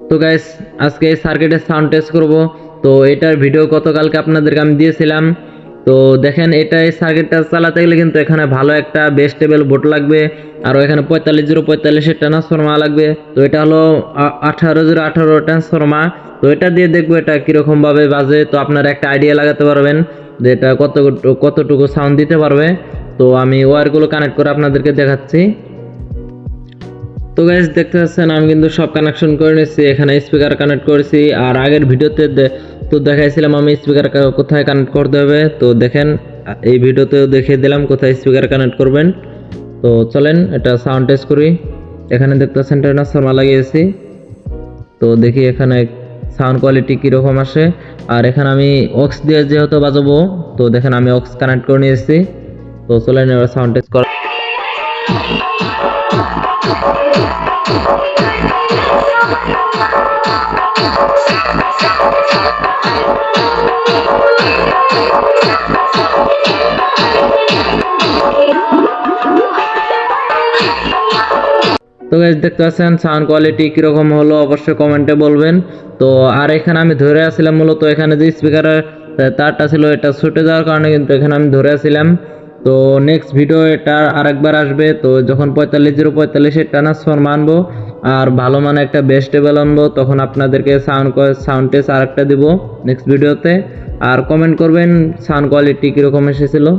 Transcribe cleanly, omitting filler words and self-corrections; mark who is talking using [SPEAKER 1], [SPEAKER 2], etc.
[SPEAKER 1] তো গাইস আজকে এই সার্কিটের সাউন্ড টেস্ট করব। তো এটার ভিডিও গতকালকে আপনাদেরকে আমি দিয়েছিলাম। তো দেখেন এটা এই সার্কিটটা চালাতে গেলে কিন্তু এখানে ভালো একটা বেস টেবিল বোর্ড লাগবে, আর এখানে 45 ট্রান্সফরমার লাগবে। তো এটা হলো 18 ট্রান্সফরমার। তো এটা দিয়ে দেখবো এটা কিরকম ভাবে বাজে, তো আপনারা একটা আইডিয়া লাগাতে পারবেন যে এটা কতটুকু সাউন্ড দিতে পারবে। তো আমি ওয়্যারগুলো কানেক্ট করে আপনাদেরকে দেখাচ্ছি। তো গাইস দেখতে পাচ্ছেন আমি কিন্তু সব কানেকশন করে নিয়েছি, এখানে স্পিকার কানেক্ট করেছি। আর আগের ভিডিওতে তো দেখাইছিলাম আমি স্পিকার কোথায় কানেক্ট করতে হবে। তো দেখেন এই ভিডিওতেও দেখিয়ে দিলাম কোথায় স্পিকার কানেক্ট করবেন। তো চলেন এটা সাউন্ড টেস্ট করি। এখানে দেখতে পাচ্ছেন ট্রান্সফরমার লাগিয়েছি। তো দেখি এখানে সাউন্ড কোয়ালিটি কীরকম আসে। আর এখানে আমি অক্স দিয়ে যেহেতু বাজাবো, তো দেখেন আমি অক্স কানেক্ট করে নিয়েছি। তো চলেন এবার সাউন্ড টেস্ট করা। তো গাইস দেখতে পাচ্ছেন সাউন্ড কোয়ালিটি কিরকম হলো অবশ্যই কমেন্টে বলবেন। তো আর এখানে আমি ধরে আসছিলাম, মূলত এখানে যে স্পিকারের তারটা ছিল এটা ছুটে যাওয়ার কারণে কিন্তু এখানে আমি ধরে আসছিলাম। তো নেক্সট ভিডিও এটা আরেকবার আসবে, তো যখন 45 ট্রান্সফরমার আনবো আর ভালো মানে একটা বেস টেবিল আনবো, তখন আপনাদেরকে সাউন্ড টেস্ট আরেকটা দিব নেক্সট ভিডিওতে। আর কমেন্ট করবেন সাউন্ড কোয়ালিটি কীরকম এসেছিলো।